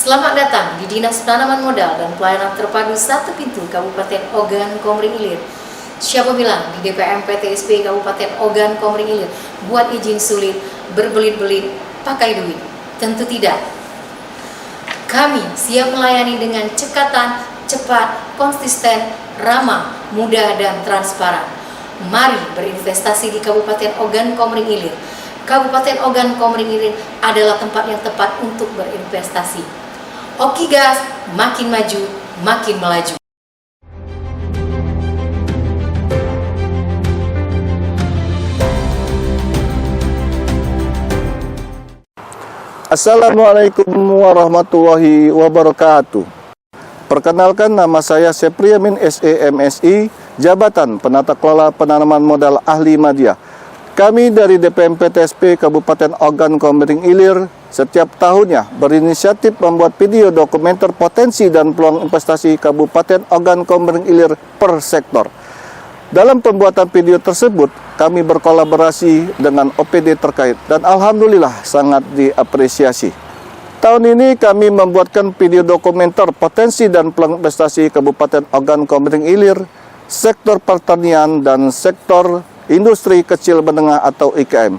Selamat datang di Dinas Penanaman Modal dan Pelayanan Terpadu Satu Pintu Kabupaten Ogan Komering Ilir. Siapa bilang di DPM PTSP Kabupaten Ogan Komering Ilir buat izin sulit, berbelit-belit, pakai duit? Tentu tidak. Kami siap melayani dengan cekatan, cepat, konsisten, ramah, mudah, dan transparan. Mari berinvestasi di Kabupaten Ogan Komering Ilir. Kabupaten Ogan Komering Ilir adalah tempat yang tepat untuk berinvestasi. Oki gas, makin maju, makin melaju. Assalamualaikum warahmatullahi wabarakatuh. Perkenalkan, nama saya Sepriamin SEMSI, Jabatan Penata Kelola Penanaman Modal Ahli Madya. Kami dari DPM PTSP Kabupaten Ogan Komering Ilir setiap tahunnya berinisiatif membuat video dokumenter potensi dan peluang investasi Kabupaten Ogan Komering Ilir per sektor. Dalam pembuatan video tersebut, kami berkolaborasi dengan OPD terkait dan alhamdulillah sangat diapresiasi. Tahun ini kami membuatkan video dokumenter potensi dan peluang investasi Kabupaten Ogan Komering Ilir, sektor pertanian dan sektor industri kecil menengah atau IKM.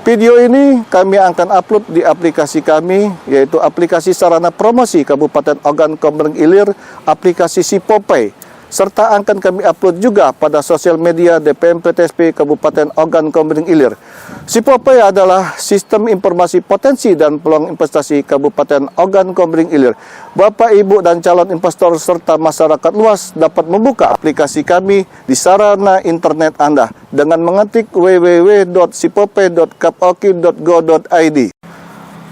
Video ini kami akan upload di aplikasi kami, yaitu aplikasi sarana promosi Kabupaten Ogan Komering Ilir, aplikasi Sipopay, serta akan kami upload juga pada sosial media DPM PTSP Kabupaten Ogan Komering Ilir. Sipopay adalah sistem informasi potensi dan peluang investasi Kabupaten Ogan Komering Ilir. Bapak, Ibu, dan calon investor serta masyarakat luas dapat membuka aplikasi kami di sarana internet Anda dengan mengetik www.sipopay.kapoki.go.id.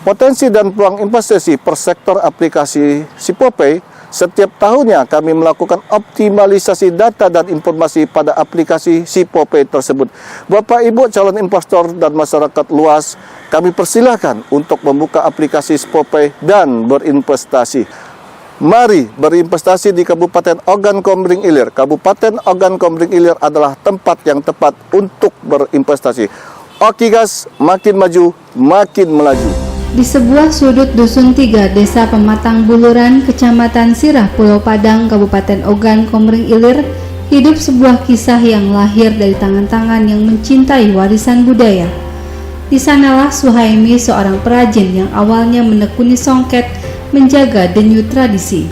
Potensi dan peluang investasi per sektor aplikasi Sipopay. Setiap tahunnya kami melakukan optimalisasi data dan informasi pada aplikasi Sipopay tersebut. Bapak, Ibu, calon investor dan masyarakat luas, kami persilahkan untuk membuka aplikasi Sipopay dan berinvestasi. Mari berinvestasi di Kabupaten Ogan Komering Ilir. Kabupaten Ogan Komering Ilir adalah tempat yang tepat untuk berinvestasi. Oki gas, makin maju, makin melaju. Di sebuah sudut Dusun 3, Desa Pematang Buluran, Kecamatan Sirah, Pulau Padang, Kabupaten Ogan Komering Ilir, hidup sebuah kisah yang lahir dari tangan-tangan yang mencintai warisan budaya. Di sanalah Suhaimi, seorang perajin yang awalnya menekuni songket, menjaga denyut tradisi.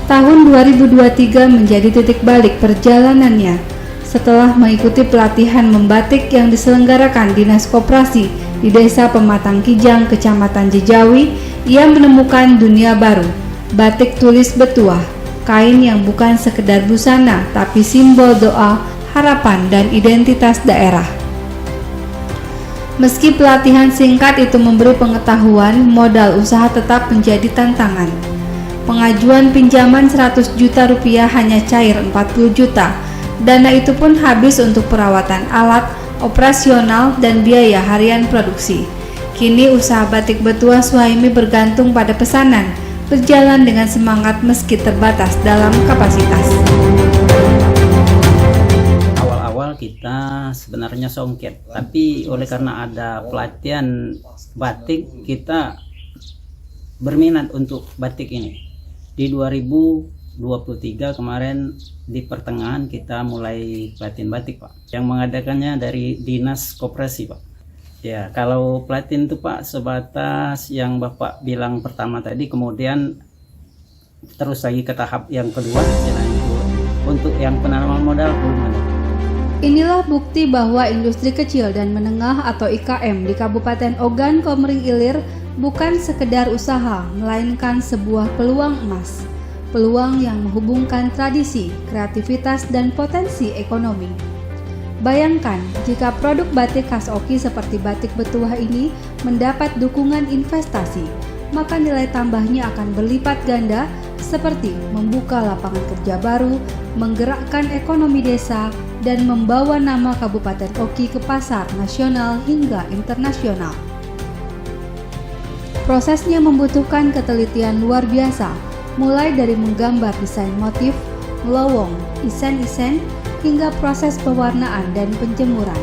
Tahun 2023 menjadi titik balik perjalanannya. Setelah mengikuti pelatihan membatik yang diselenggarakan Dinas Koperasi di Desa Pematang Kijang, Kecamatan Jejawi, ia menemukan dunia baru, batik tulis betuah, kain yang bukan sekedar busana, tapi simbol doa, harapan, dan identitas daerah. Meski pelatihan singkat itu memberi pengetahuan, modal usaha tetap menjadi tantangan. Pengajuan pinjaman 100 juta rupiah hanya cair 40 juta, dana itu pun habis untuk perawatan alat, operasional, dan biaya harian produksi. Kini usaha batik betuah Suhaimi bergantung pada pesanan, berjalan dengan semangat meski terbatas dalam kapasitas. Awal-awal kita sebenarnya songket, tapi oleh karena ada pelatihan batik, kita berminat untuk batik ini. Di 2023 kemarin di pertengahan kita mulai pelatihan batik, Pak, yang mengadakannya dari Dinas Koperasi, Pak. Ya, kalau pelatihan itu, Pak, sebatas yang Bapak bilang pertama tadi, kemudian terus lagi ke tahap yang kedua, untuk yang penanaman modal belum ada. Inilah bukti bahwa industri kecil dan menengah atau IKM di Kabupaten Ogan Komering Ilir bukan sekedar usaha, melainkan sebuah peluang emas. Peluang yang menghubungkan tradisi, kreativitas, dan potensi ekonomi. Bayangkan jika produk batik khas Oki seperti batik betuah ini mendapat dukungan investasi, maka nilai tambahnya akan berlipat ganda seperti membuka lapangan kerja baru, menggerakkan ekonomi desa, dan membawa nama Kabupaten Oki ke pasar nasional hingga internasional. Prosesnya membutuhkan ketelitian luar biasa, mulai dari menggambar desain motif, melowong, isen-isen, hingga proses pewarnaan dan penjemuran.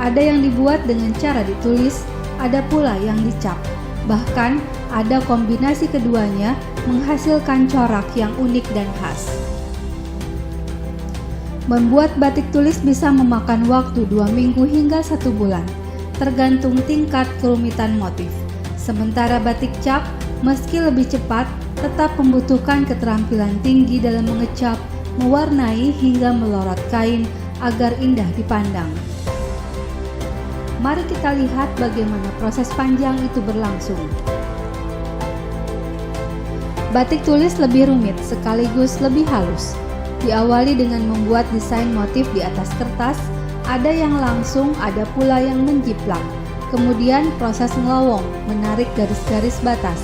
Ada yang dibuat dengan cara ditulis, ada pula yang dicap. Bahkan ada kombinasi keduanya menghasilkan corak yang unik dan khas. Membuat batik tulis bisa memakan waktu 2 minggu hingga 1 bulan, tergantung tingkat kerumitan motif. Sementara batik cap, meski lebih cepat, tetap membutuhkan keterampilan tinggi dalam mengecap, mewarnai hingga melorot kain agar indah dipandang. Mari kita lihat bagaimana proses panjang itu berlangsung. Batik tulis lebih rumit sekaligus lebih halus. Diawali dengan membuat desain motif di atas kertas, ada yang langsung, ada pula yang menjiplak. Kemudian proses ngelowong, menarik garis-garis batas.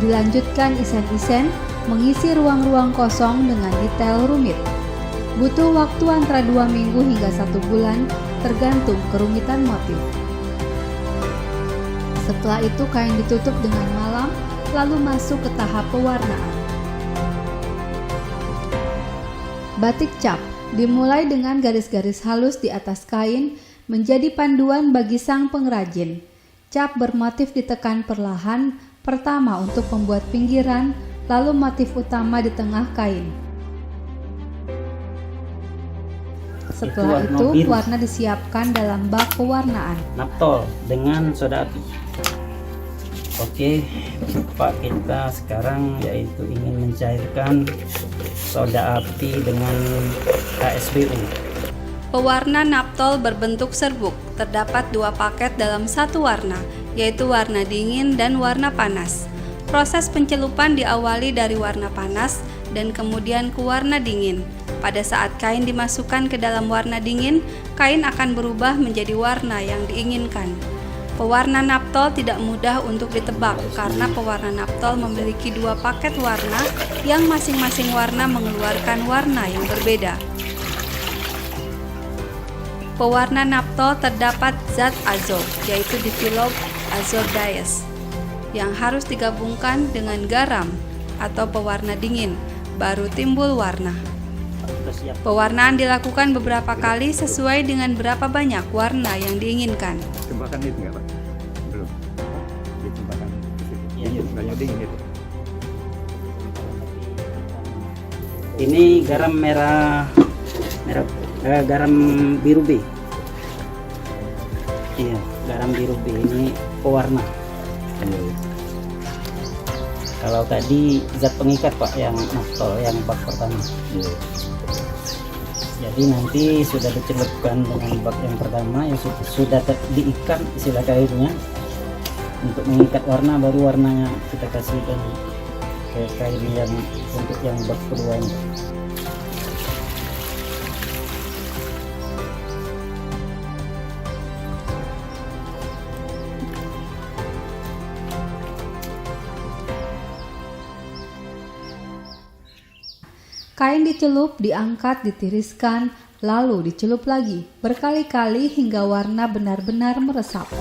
Dilanjutkan isen-isen, mengisi ruang-ruang kosong dengan detail rumit. Butuh waktu antara 2 minggu hingga 1 bulan, tergantung kerumitan motif. Setelah itu kain ditutup dengan malam, lalu masuk ke tahap pewarnaan. Batik cap dimulai dengan garis-garis halus di atas kain, menjadi panduan bagi sang pengrajin. Cap bermotif ditekan perlahan, pertama untuk membuat pinggiran, lalu motif utama di tengah kain. Setelah itu, warna disiapkan dalam bak pewarnaan. Naptol dengan soda api. Oke, Pak, kita sekarang yaitu ingin mencairkan soda api dengan KSBU. Pewarna naptol berbentuk serbuk. Terdapat 2 paket dalam satu warna, yaitu warna dingin dan warna panas. Proses pencelupan diawali dari warna panas dan kemudian ke warna dingin. Pada saat kain dimasukkan ke dalam warna dingin, kain akan berubah menjadi warna yang diinginkan. Pewarna naptol tidak mudah untuk ditebak karena pewarna naptol memiliki 2 paket warna yang masing-masing warna mengeluarkan warna yang berbeda. Pewarna naptol terdapat zat azot, yaitu difilop azot dies, yang harus digabungkan dengan garam atau pewarna dingin, baru timbul warna. Pewarnaan dilakukan beberapa kali sesuai dengan berapa banyak warna yang diinginkan. Tembakan itu nggak, Pak? Belum. Tembakan itu. Banyak dingin itu. Ini garam garam biru B. Iya, garam biru B ini pewarna. Kalau tadi zat pengikat, Pak, yang naptol yang bak pertama. Jadi nanti sudah dicelupkan dengan bak yang pertama yang sudah diikat istilah kainnya untuk mengikat warna, baru warnanya kita kasihkan ke kain yang untuk yang bak kedua ini. Kain dicelup, diangkat, ditiriskan, lalu dicelup lagi, berkali-kali hingga warna benar-benar meresap.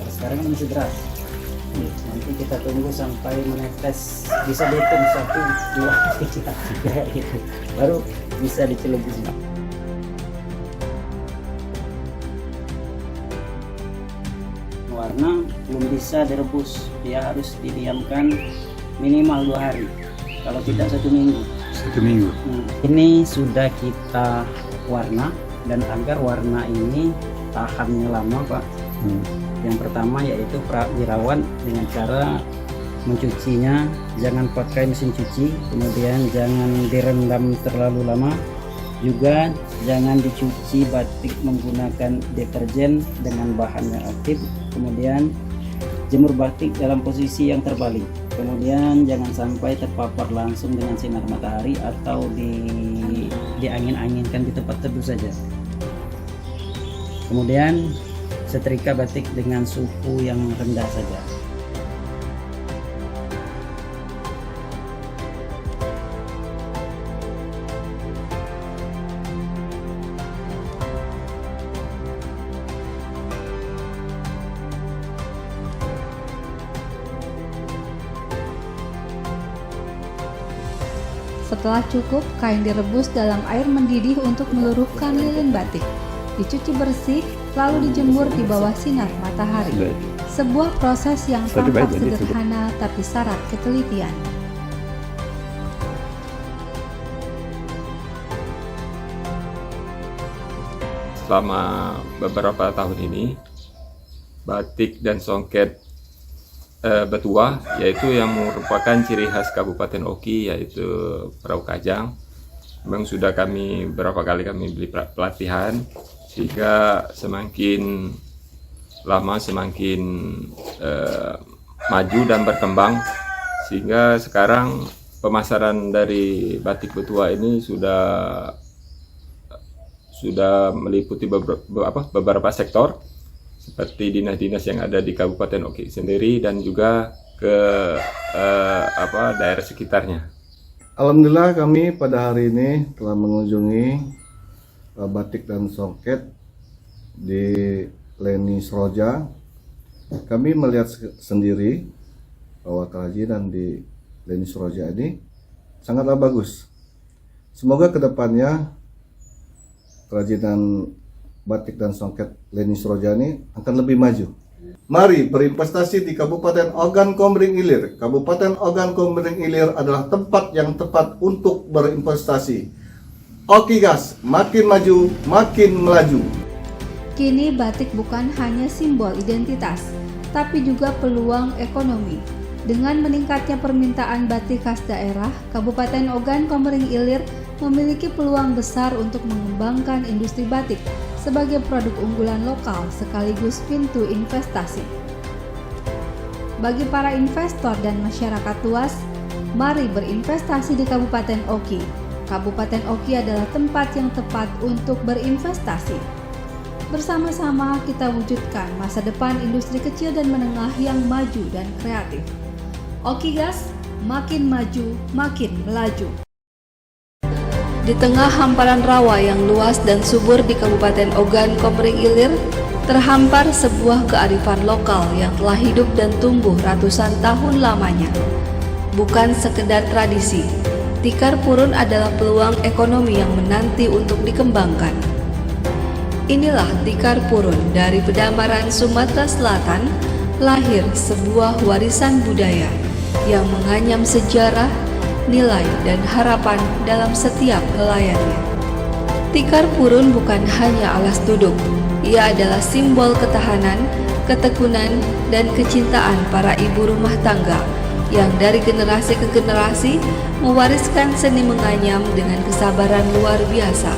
Sekarang masih deras. Nanti kita tunggu sampai menetes, bisa dihitung 1, 2, 3 gitu, baru bisa dicelup di sini. Warna belum bisa direbus, dia harus didiamkan minimal 2 hari, kalau tidak 1 minggu. 1 minggu. Ini sudah kita warna, dan agar warna ini tahannya lama, Pak. Yang pertama yaitu dirawat dengan cara mencucinya, jangan pakai mesin cuci, kemudian jangan direndam terlalu lama, juga jangan dicuci batik menggunakan deterjen dengan bahan yang aktif, kemudian jemur batik dalam posisi yang terbalik, kemudian jangan sampai terpapar langsung dengan sinar matahari atau diangin-anginkan di tempat teduh saja. Kemudian setrika batik dengan suhu yang rendah saja. Setelah cukup, kain direbus dalam air mendidih untuk meluruhkan lilin batik. Dicuci bersih, lalu dijemur di bawah sinar matahari. Sebuah proses yang tampak sederhana tapi syarat ketelitian. Selama beberapa tahun ini, batik dan songket Betua, yaitu yang merupakan ciri khas Kabupaten Oki, yaitu perahu kajang, memang sudah berapa kali kami beli pelatihan, sehingga semakin lama semakin maju dan berkembang, sehingga sekarang pemasaran dari batik Betua ini sudah meliputi beberapa sektor, seperti dinas-dinas yang ada di Kabupaten Oki sendiri dan juga ke daerah sekitarnya. Alhamdulillah kami pada hari ini telah mengunjungi batik dan songket di Leni Sroja. Kami melihat sendiri bahwa kerajinan di Leni Sroja ini sangatlah bagus. Semoga kedepannya kerajinan batik dan songket Leni Sroja ini akan lebih maju. Mari berinvestasi di Kabupaten Ogan Komering Ilir. Kabupaten Ogan Komering Ilir adalah tempat yang tepat untuk berinvestasi. Oki Gas, makin maju, makin melaju. Kini batik bukan hanya simbol identitas, tapi juga peluang ekonomi. Dengan meningkatnya permintaan batik khas daerah, Kabupaten Ogan Komering Ilir memiliki peluang besar untuk mengembangkan industri batik sebagai produk unggulan lokal sekaligus pintu investasi. Bagi para investor dan masyarakat luas, mari berinvestasi di Kabupaten Oki. Kabupaten Oki adalah tempat yang tepat untuk berinvestasi. Bersama-sama kita wujudkan masa depan industri kecil dan menengah yang maju dan kreatif. Oki Gas, makin maju, makin melaju. Di tengah hamparan rawa yang luas dan subur di Kabupaten Ogan Komering Ilir, terhampar sebuah kearifan lokal yang telah hidup dan tumbuh ratusan tahun lamanya. Bukan sekedar tradisi, tikar purun adalah peluang ekonomi yang menanti untuk dikembangkan. Inilah tikar purun dari Pedamaran, Sumatera Selatan, lahir sebuah warisan budaya yang menganyam sejarah, nilai, dan harapan dalam setiap helayannya. Tikar purun bukan hanya alas duduk, ia adalah simbol ketahanan, ketekunan, dan kecintaan para ibu rumah tangga yang dari generasi ke generasi mewariskan seni menganyam dengan kesabaran luar biasa.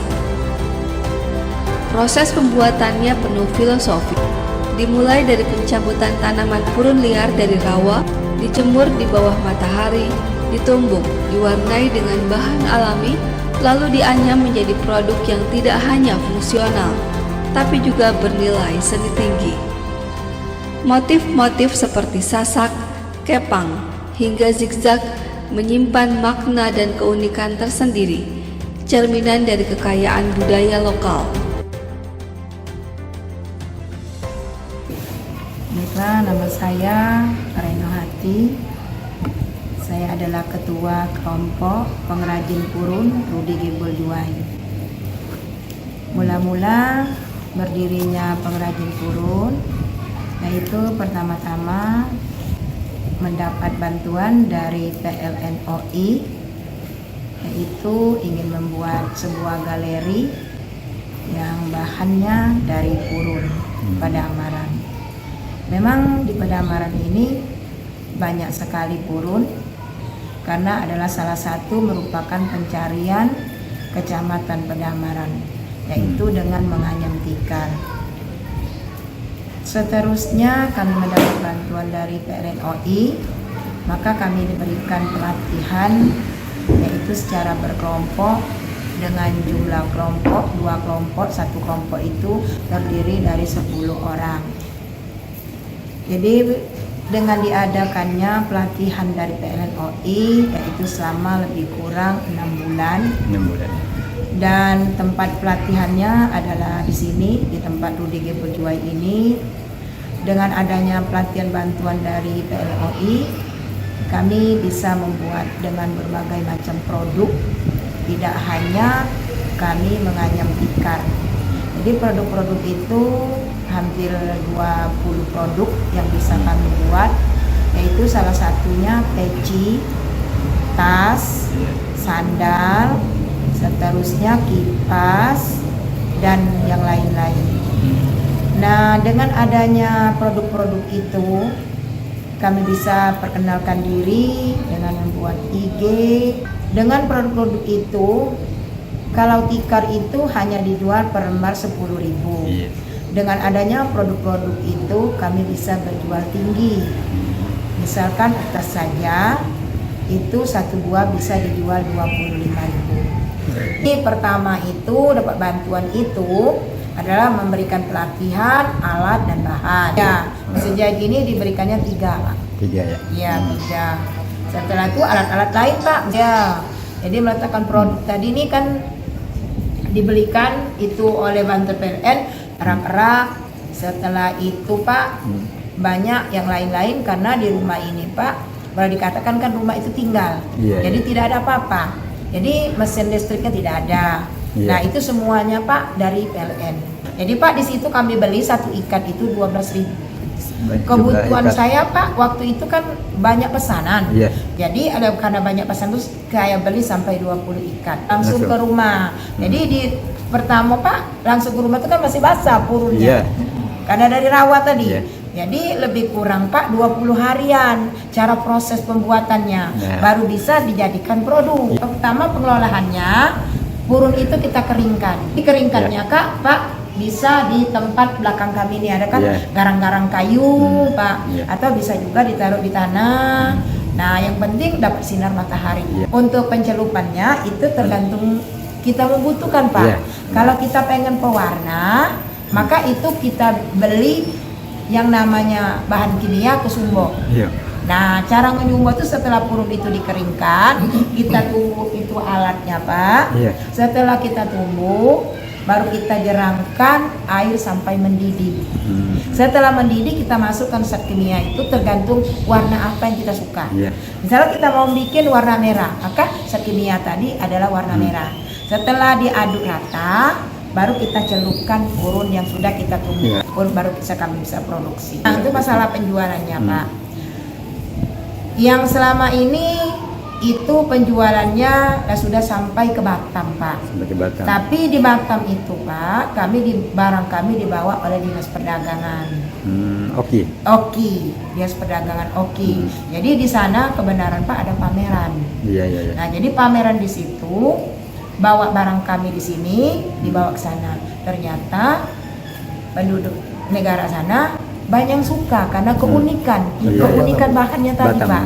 Proses pembuatannya penuh filosofi, dimulai dari pencabutan tanaman purun liar dari rawa, dijemur di bawah matahari, ditumbuk, diwarnai dengan bahan alami, lalu dianyam menjadi produk yang tidak hanya fungsional, tapi juga bernilai seni tinggi. Motif-motif seperti sasak, kepang, hingga zigzag menyimpan makna dan keunikan tersendiri, cerminan dari kekayaan budaya lokal. Baiklah, nama saya Reno Hati. Saya adalah ketua kelompok pengrajin purun Rudi Gebel Duai. Mula-mula berdirinya pengrajin purun, yaitu pertama-tama mendapat bantuan dari PLNOI, yaitu ingin membuat sebuah galeri yang bahannya dari purun Pedamaran. Memang di Pedamaran ini banyak sekali purun, karena adalah salah satu merupakan pencarian Kecamatan Pedamaran, yaitu dengan menganyam tikar. Seterusnya kami mendapat bantuan dari PLNOI, maka kami diberikan pelatihan, yaitu secara berkelompok dengan jumlah kelompok, 2 kelompok, 1 kelompok itu terdiri dari 10 orang. Jadi dengan diadakannya pelatihan dari PLNOI, yaitu selama lebih kurang 6 bulan. Dan tempat pelatihannya adalah di sini, di tempat Rudi Gebel Duai ini. Dengan adanya pelatihan bantuan dari PLNOI, kami bisa membuat dengan berbagai macam produk, tidak hanya kami menganyam tikar. Jadi produk-produk itu hampir 20 produk yang bisa kami buat, yaitu salah satunya peci, tas, sandal, seterusnya kipas, dan yang lain-lain. Nah, dengan adanya produk-produk itu, kami bisa perkenalkan diri dengan membuat IG. Dengan produk-produk itu, kalau tikar itu hanya dijual per lembar 10.000. Dengan adanya produk-produk itu, kami bisa berjual tinggi. Misalkan atas saja, itu satu buah bisa dijual 25.000. Jadi pertama itu dapat bantuan itu adalah memberikan pelatihan, alat dan bahan. Ya, sejak ini diberikannya 3, Pak. 3 ya? Iya, 3. Setelah itu alat-alat lain, Pak. Ya, jadi meletakkan produk tadi ini kan dibelikan itu oleh Banten PLN, rak-rak. Setelah itu, Pak, banyak yang lain-lain karena di rumah ini, Pak, boleh dikatakan kan rumah itu tinggal. Jadi tidak ada apa-apa. Jadi mesin listriknya tidak ada. Nah, itu semuanya, Pak, dari PLN. Jadi, Pak, di situ kami beli satu ikat itu 12.000. Kebutuhan saya, Pak, waktu itu kan banyak pesanan. Jadi karena banyak pesanan terus saya beli sampai 20 ikat langsung ke rumah. Jadi di pertama, Pak, langsung ke rumah itu kan masih basah purunnya. Karena dari rawat tadi. Jadi lebih kurang, Pak, 20 harian cara proses pembuatannya baru bisa dijadikan produk. Pertama pengelolaannya, purun itu kita keringkan. Dikeringkannya, Kak, Pak, bisa di tempat belakang kami ini ada kan garang-garang kayu, Pak, atau bisa juga ditaruh di tanah. Nah, yang penting dapat sinar matahari. Untuk pencelupannya itu tergantung kita membutuhkan, Pak. Kalau kita pengen pewarna, maka itu kita beli yang namanya bahan kimia kesumbo. Nah, cara menyumbo itu setelah purun itu dikeringkan, kita tumbuk itu alatnya, Pak. Setelah kita tumbuk, baru kita jerangkan air sampai mendidih. Setelah mendidih, kita masukkan zat kimia itu tergantung warna apa yang kita suka. Misalnya kita mau bikin warna merah, maka zat kimia tadi adalah warna merah. Setelah diaduk rata, baru kita celupkan purun yang sudah kita tumbuk, baru kami bisa produksi. Nah, itu masalah penjualannya, Pak. Yang selama ini itu penjualannya sudah sampai ke Batam, Pak. Sampai ke Batam. Tapi di Batam itu, Pak, barang kami dibawa oleh Dinas Perdagangan. Oki, Dinas Perdagangan Oki. Jadi di sana kebenaran, Pak, ada pameran. Nah, jadi pameran di situ, bawa barang kami di sini, dibawa ke sana. Ternyata penduduk negara sana banyak yang suka karena keunikan bahannya tadi, Pak.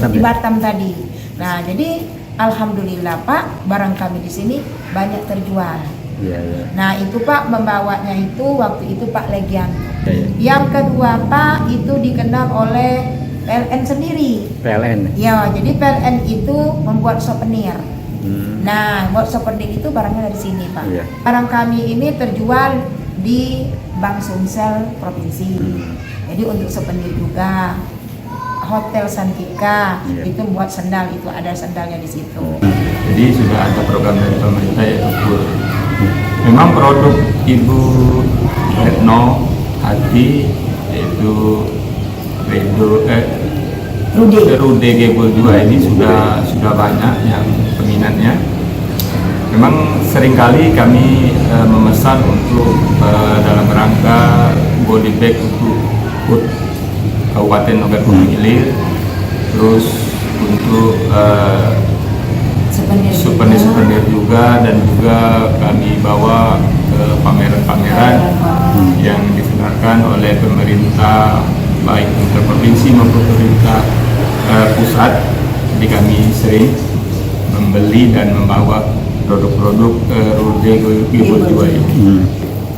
Di Batam tadi. Nah, jadi alhamdulillah, Pak, barang kami di sini banyak terjual. Nah, itu, Pak, membawanya itu waktu itu Pak Legian. Yang kedua, Pak, itu dikenal oleh PLN sendiri. Ya, jadi PLN itu membuat souvenir. Nah, buat souvenir itu barangnya dari sini, Pak. Barang kami ini terjual di Bank Sumsel Provinsi. Jadi untuk souvenir juga. Hotel Santika itu buat sendal, itu ada sendalnya di situ. Jadi sudah ada program dari pemerintah yaitu KUR. Memang produk Ibu Retno Hati yaitu Rude Gebel 2 ini sudah banyak yang peminatnya. Memang seringkali kami memesan untuk dalam rangka body bag untuk HUT Kabupaten Ogan Komering Ilir, terus untuk souvenir juga, dan juga kami bawa ke pameran-pameran yang diselenggarakan oleh pemerintah baik untuk provinsi maupun pemerintah pusat. Jadi kami sering membeli dan membawa produk-produk Rude Gebel 2 ini.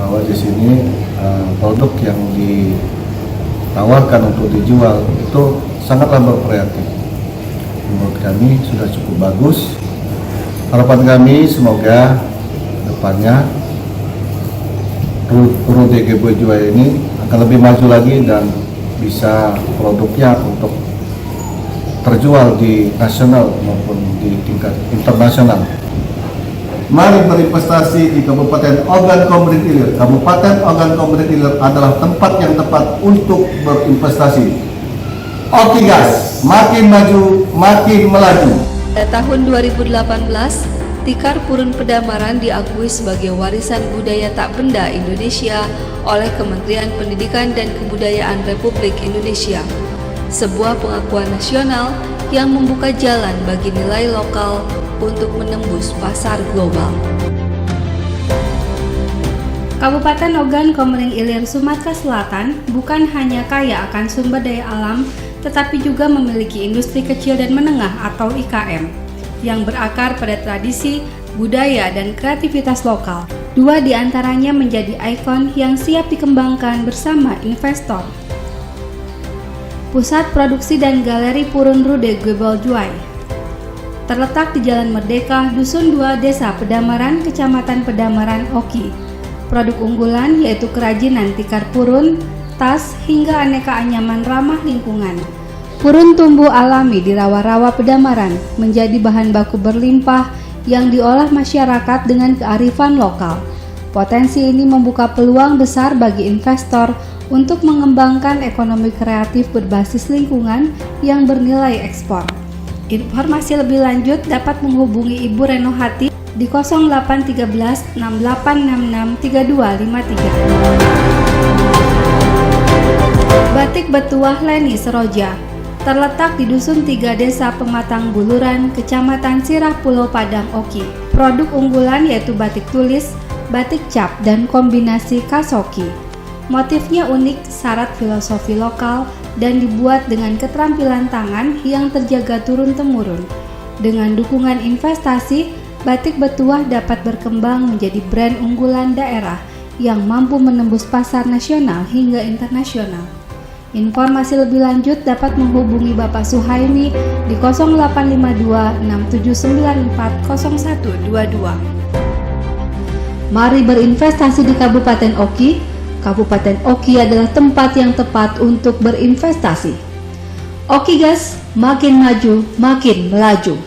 Bahwa di sini produk yang ditawarkan untuk dijual itu sangatlah bervariatif. Menurut kami sudah cukup bagus. Harapan kami semoga depannya Rude Gebel 2 ini akan lebih maju lagi dan bisa produknya untuk terjual di nasional maupun di tingkat internasional. Mari berinvestasi di Kabupaten Ogan Komering Ilir. Kabupaten Ogan Komering Ilir adalah tempat yang tepat untuk berinvestasi. Oke gas, makin maju, makin melaju. Pada tahun 2018, Tikar Purun Pedamaran diakui sebagai warisan budaya tak benda Indonesia oleh Kementerian Pendidikan dan Kebudayaan Republik Indonesia. Sebuah pengakuan nasional yang membuka jalan bagi nilai lokal untuk menembus pasar global. Kabupaten Ogan Komering Ilir, Sumatera Selatan bukan hanya kaya akan sumber daya alam, tetapi juga memiliki industri kecil dan menengah atau IKM yang berakar pada tradisi, budaya, dan kreativitas lokal. Dua di antaranya menjadi ikon yang siap dikembangkan bersama investor. Pusat Produksi dan Galeri Purun Rude Gwebel Juai terletak di Jalan Merdeka, Dusun 2, Desa Pedamaran, Kecamatan Pedamaran, Oki. Produk unggulan yaitu kerajinan tikar purun, tas, hingga aneka anyaman ramah lingkungan. Purun tumbuh alami di rawa-rawa Pedamaran menjadi bahan baku berlimpah yang diolah masyarakat dengan kearifan lokal. Potensi ini membuka peluang besar bagi investor untuk mengembangkan ekonomi kreatif berbasis lingkungan yang bernilai ekspor. Informasi lebih lanjut dapat menghubungi Ibu Renohati di 0813 6866 3253. Batik Betuah Leni Seroja terletak di Dusun 3, Desa Pematang Buluran, Kecamatan Sirah, Pulau Padang, Oki. Produk unggulan yaitu batik tulis, batik cap, dan kombinasi kasoki. Motifnya unik, syarat filosofi lokal, dan dibuat dengan keterampilan tangan yang terjaga turun-temurun. Dengan dukungan investasi, batik Betuah dapat berkembang menjadi brand unggulan daerah yang mampu menembus pasar nasional hingga internasional. Informasi lebih lanjut dapat menghubungi Bapak Suhaimi di 0852 6794 0122. Mari berinvestasi di Kabupaten Oki. Kabupaten Oki adalah tempat yang tepat untuk berinvestasi. Oki gas, makin maju, makin melaju.